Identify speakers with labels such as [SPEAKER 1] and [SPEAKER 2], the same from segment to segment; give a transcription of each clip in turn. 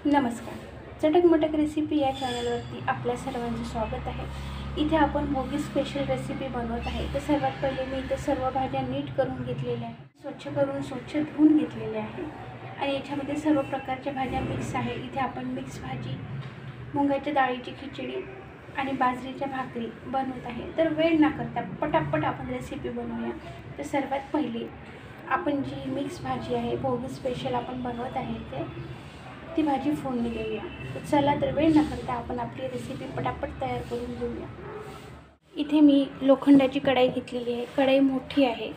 [SPEAKER 1] नमस्कार. चटक-मटक रेसिपी या चॅनलवरती आपल्या सर्वांचं स्वागत आहे. इथे आपण भोगी स्पेशल रेसिपी बनवत आहे. तर सर्वात पहिले मी इथे सर्व भाज्या नीट करून घेतलेल्या आहे, स्वच्छ धुवून घेतलेल्या आहे आणि याच्यामध्ये सर्व प्रकारच्या भाज्या मिक्स आहे. इथे आपण मिक्स भाजी, मुगाच्या डाळीची खिचडी आणि बाजरीच्या भाकरी बनवत आहे. तर वेळ न करता पटापट आपण रेसिपी बनवूया. तर सर्वात पहिले आपण जी मिक्स भाजी आहे, भोगी स्पेशल आपण बनवत आहे ते ती भाजी फोडणी देऊया. तर चला, तर वेळ न करता आपण आपली रेसिपी पटापट तयार करून घेऊया. इथे मी लोखंडाची कढाई घेतलेली आहे. कढाई मोठी आहे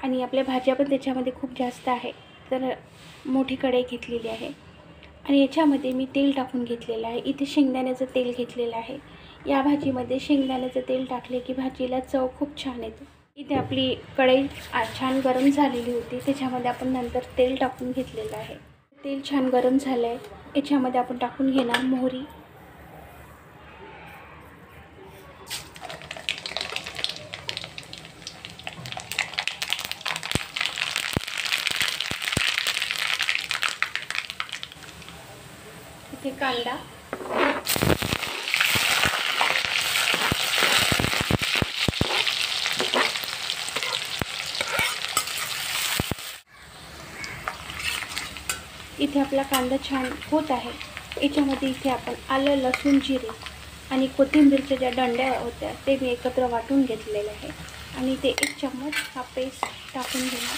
[SPEAKER 1] आणि आपल्या भाज्या पण त्याच्यामध्ये खूप जास्त आहे, तर मोठी कढाई घेतलेली आहे आणि याच्यामध्ये मी तेल टाकून घेतलेलं आहे. इथे शेंगदाण्याचं तेल घेतलेलं आहे. या भाजीमध्ये शेंगदाण्याचं तेल टाकले की भाजीला चव खूप छान येते. इथे आपली कढाई छान गरम झालेली होती, त्याच्यामध्ये आपण नंतर तेल टाकून घेतलेलं आहे. तेल छान गरम झालं आहे. याच्यामध्ये आपण टाकून घेणार मोहरी, इथे कांदा, इथे आपला कांदा छान होत आहे. याच्यामध्ये इथे आपण आलं, लसूण, जिरे आणि कोथिंबीरच्या ज्या दंड्या होत्या ते मी एकत्र वाटून घेतलेले आहे आणि ते 1 चम्मच हा पेस्ट टाकून घेणार.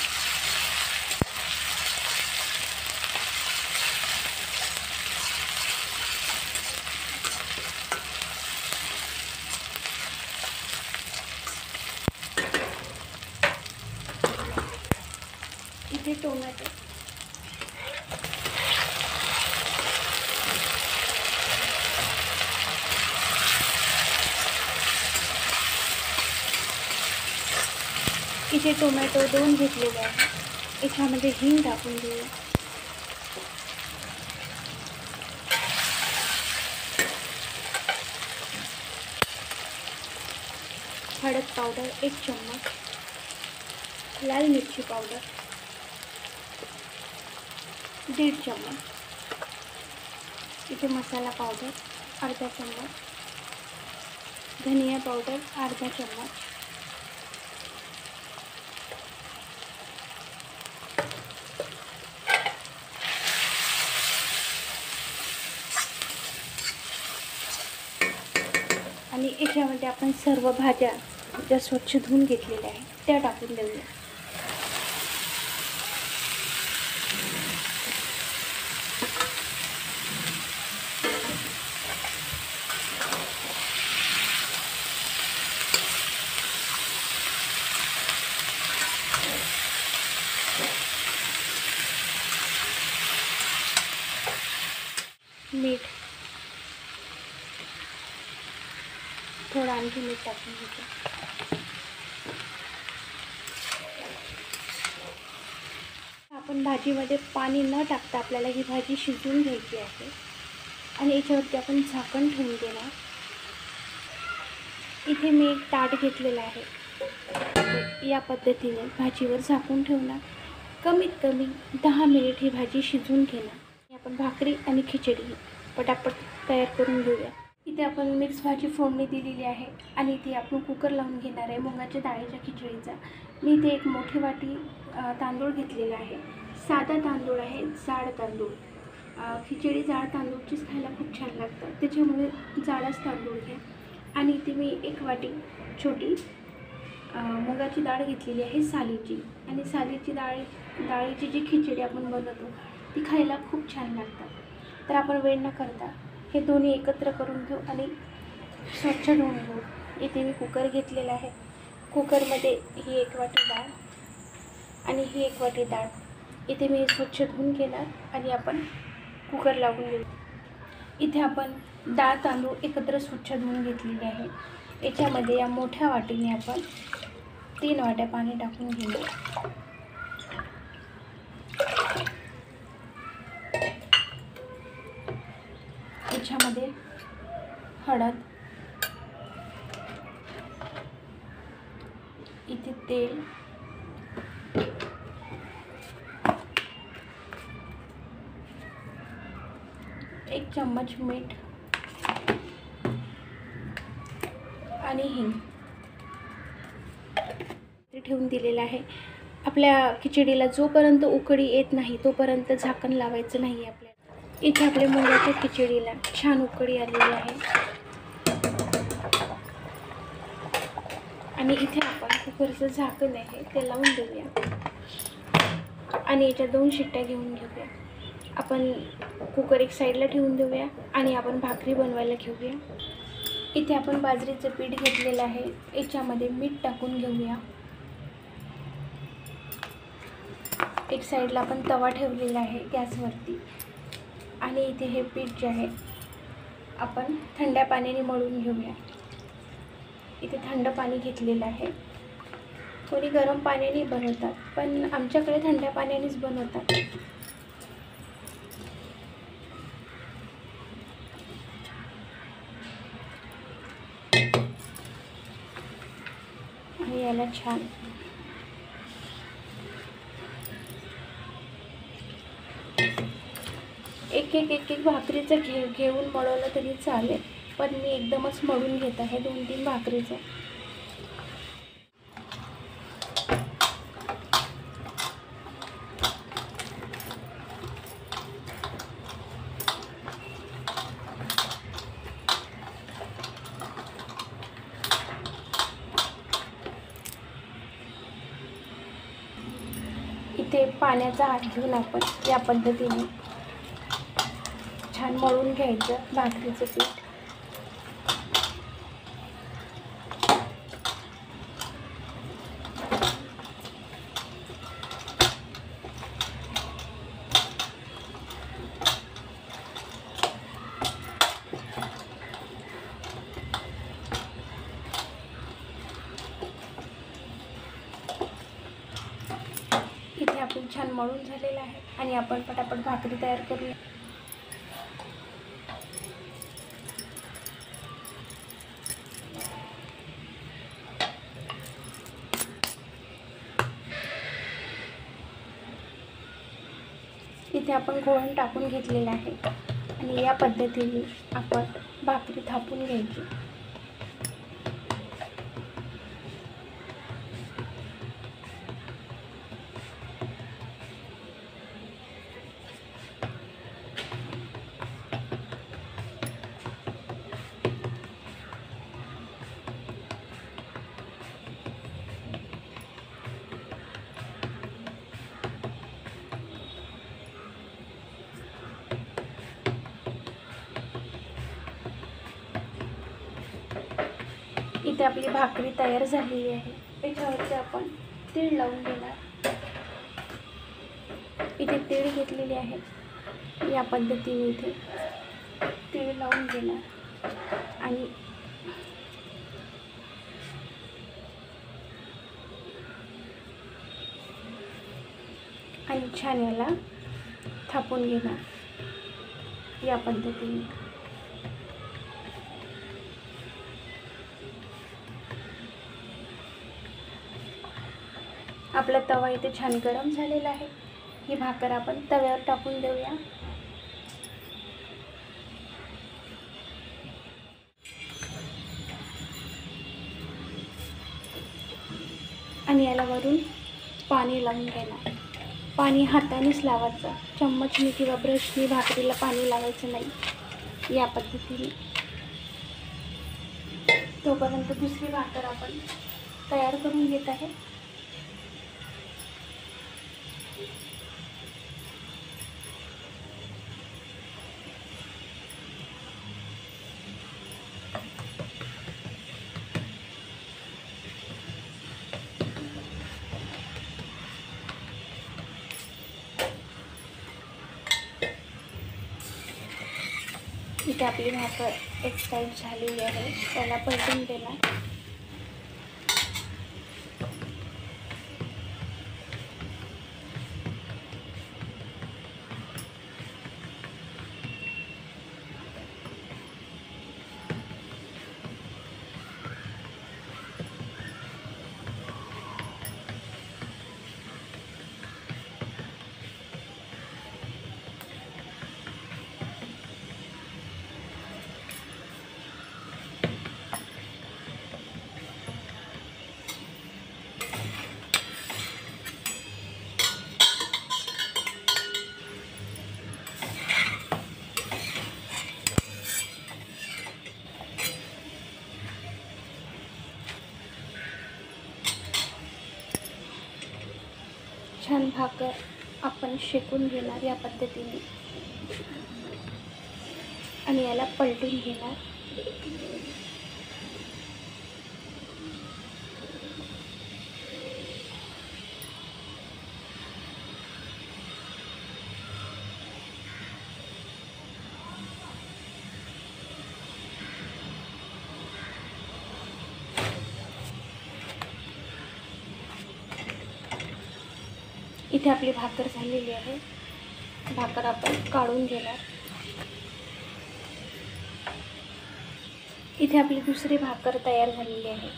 [SPEAKER 1] इथे टोमॅटो, इथे टोमॅटो 2 घेतलेले आहे. याच्यामध्ये हिंग टाकून घेऊया. हळद पावडर 1 चम्मच, लाल मिरची पावडर 1.5 चम्मच, इथे मसाला पावडर अर्धा चम्मच, धनिया पावडर अर्धा चम्मच, आणि याच्यामध्ये आपण सर्व भाज्या ज्या स्वच्छ धुवून घेतलेल्या आहेत त्या टाकून देऊया. मीठ, थोडं आणखी मीठ टाकून घेतो. आपण भाजीमध्ये पाणी न टाकता आपल्याला ही भाजी शिजवून घ्यायची आहे आणि याच्यावरती आपण झाकण ठेवून देणार. इथे मी एक ताट घेतलेलं आहे. या पद्धतीने भाजीवर झाकून ठेवणार. कमीत कमी 10 मिनिट ही भाजी शिजवून घेणार. आपण भाकरी आणि खिचडी पटापट तयार करून घेऊया. इथे आपण मिक्स भाजी फोडणी दिलेली आहे आणि इथे आपण कुकर लावून घेणार आहे मुगाच्या डाळीच्या खिचडीचा. मी इथे एक मोठी वाटी तांदूळ घेतलेला आहे. साधा तांदूळ आहे, जाड तांदूळ. खिचडी जाड तांदूळचीच खायला खूप छान लागतात, त्याच्यामुळे जाडच तांदूळ घ्या. आणि इथे मी 1 वाटी छोटी मुगाची डाळ घेतलेली आहे सालीची. आणि सालीची डाळीची जी खिचडी आपण बनवतो ती खायला खूप छान लागतात. तर आपण वेळ न करता हे दोन्ही एकत्र करून घेऊ आणि स्वच्छ धुवून घेऊ. इथे मी कुकर घेतलेला आहे. कुकरमध्ये ही 1 वाटी डाळ आणि ही 1 वाटी डाळ इथे मी स्वच्छ धुवून घेणार आणि आपण कुकर लावून घेऊ. इथे आपण डाळ तांदूळ एकत्र स्वच्छ धुवून घेतलेले आहे. याच्यामध्ये या मोठ्या वाटीने आपण 3 वाट्या पाणी टाकून घेऊ. याच्यामध्ये हळद, इथे तेल, 1 चम्मच मीठ आणि हिंग ठेवून दिलेलं आहे. आपल्या खिचडीला जोपर्यंत उकळी येत नाही तोपर्यंत झाकण लावायचं नाही आपल्याला. इथे आपल्या मुगाच्या खिचडीला छान उकळी आलेली आहे आणि इथे आपण कुकरचं झाकण आहे ते लावून देऊया आणि याच्या 2 शिट्ट्या घेऊन घेऊया. आपण कुकर एक साईडला ठेवून देऊया आणि आपण भाकरी बनवायला घेऊया. इथे आपण बाजरीचं पीठ घेतलेलं आहे. याच्यामध्ये मीठ टाकून घेऊया. एक साईडला आपण तवा ठेवलेला आहे गॅसवरती आणि इथे हे पीठ जे आहे आपण थंड्या पाण्याने मळून घेऊया. इथे थंड पाणी घेतलेलं आहे. कोणी गरम पाण्याने बनवतात पण आमच्याकडे थंड्या पाण्यानेच बनवतात. आणि याला छान एक एक भाकरीचं घेऊन मळवलं तरी चालेल, पण मी एकदमच मळून घेत आहे 2-3 भाकरीचं. इथे पाण्याचा हात घेऊन आपण या पद्धतीने छान मळून घ्यायचं भाकरीचं पीठ. इथे आपण छान मळून झालेलं आहे आणि आपण पटापट भाकरी तयार करूया. इथे आपण घोळण टाकून घेतलेला आहे आणि या पद्धतीने आपण भाकरी थापून घ्यायची. इथे आपली भाकरी तयार झालेली आहे. याच्यावरती आपण तीळ लावून घेणार. इथे तीळ घेतलेली आहे. या पद्धतीने इथे तीळ लावून घेणार आणि छान याला थापून घेणार या पद्धतीने. आपला तवा इथे छान गरम झालेला आहे. ही भाकर आपण तव्यावर टाकून देऊया. आणि याला वरून पाणी लावून घेणार. पाणी हातानेच लावायचं, चम्मचने किंवा ब्रशने भाकरीला पाणी लावायचं नाही. या पद्धतीने तोपर्यंत दुसरी भाकर आपण तयार करून घेत आहे. इथे आपली भाकर एक साईड झालेली आहे. त्याला पलटून देणार. भाकर आपण शेकून घेणार या पद्धतीने आणि याला पलटून घेणार. इथे आपली भाकर झालेली आहे. भाकर आपण काढून घेणार. इथे आपली दुसरी भाकर तयार झालेली आहे.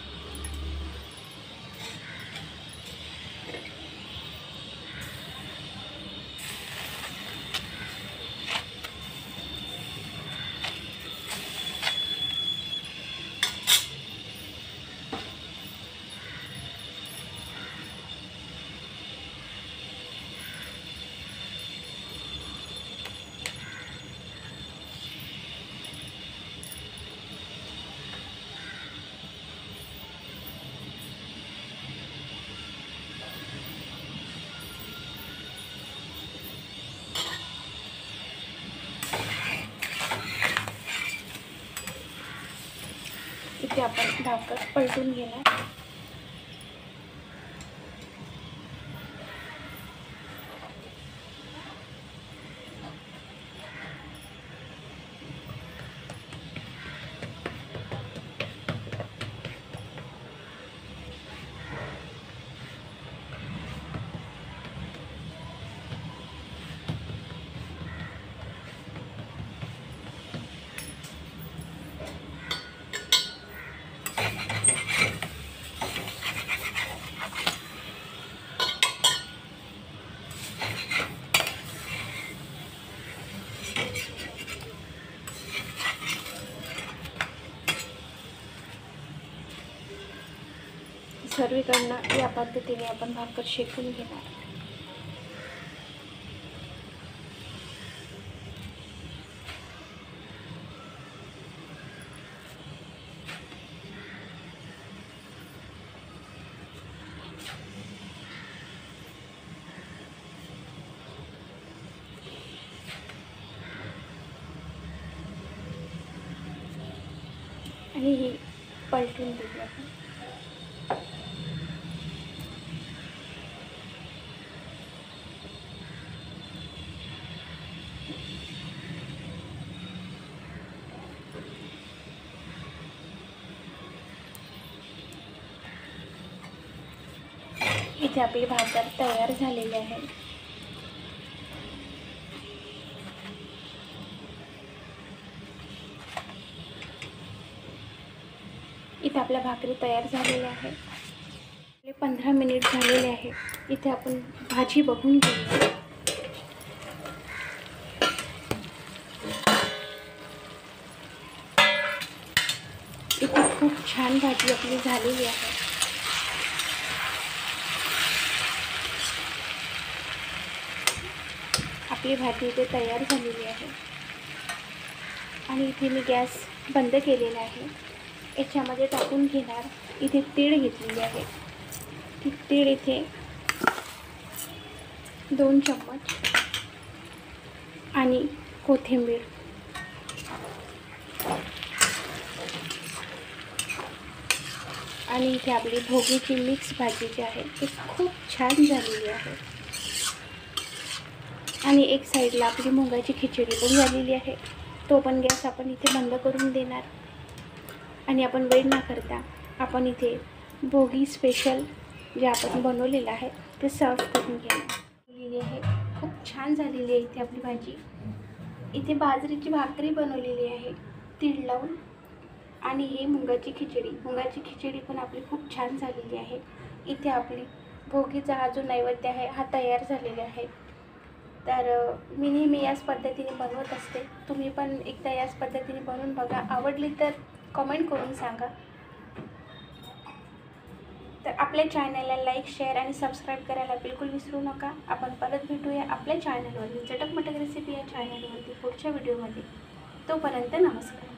[SPEAKER 1] इथे आपण भाकर पलटून घेणार. सर्वीकडनं या पद्धतीने आपण भाकर शेकून घेणार. आणि ही पलटून देऊ आपण. इथे आपली भाकर तयार झालेली आहे. इथे आपल्या भाकरी तयार झालेल्या आहे. 15 मिनिट झालेले आहे. इथे आपण भाजी बघून घेऊ. इथे खूप छान भाजी आपली झालेली आहे. आपली भाजी इथे तयार झालेली आहे आणि इथे मी गॅस बंद केलेला आहे. याच्यामध्ये टाकून घेणार. इथे तीळ घेतलेली आहे. ती तीळ इथे 2 चम्मच आणि कोथिंबीर. आणि इथे आपली भोगीची मिक्स भाजी जी आहे ती खूप छान झालेली आहे. आणि एक साईडला आपली मुगाची खिचडी पण झालेली आहे. तो पण गॅस आपण इथे बंद करून देणार. आणि आपण वेळ न करता आपण इथे भोगी स्पेशल जे आपण बनवलेलं आहे ते सर्व करून घेणार आहे. खूप छान झालेली आहे इथे आपली भाजी. इथे बाजरीची भाकरी बनवलेली आहे तीळ लावून. आणि ही मुगाची खिचडी पण आपली खूप छान झालेली आहे. इथे आपली भोगीचा हा जो नैवेद्य आहे हा तयार झालेला आहे. तर मी नेहमी याच पद्धतीने बनवत असते. तुम्ही पण एकदा याच पद्धतीने बनवून बघा. आवडली तर कमेंट करून सांगा. तर आपल्या चॅनलला लाईक, शेअर आणि सबस्क्राईब करायला बिलकुल विसरू नका. आपण परत भेटूया आपल्या चॅनलवरती चटकमटक रेसिपी या चॅनलवरती पुढच्या व्हिडिओमध्ये. तोपर्यंत नमस्कार.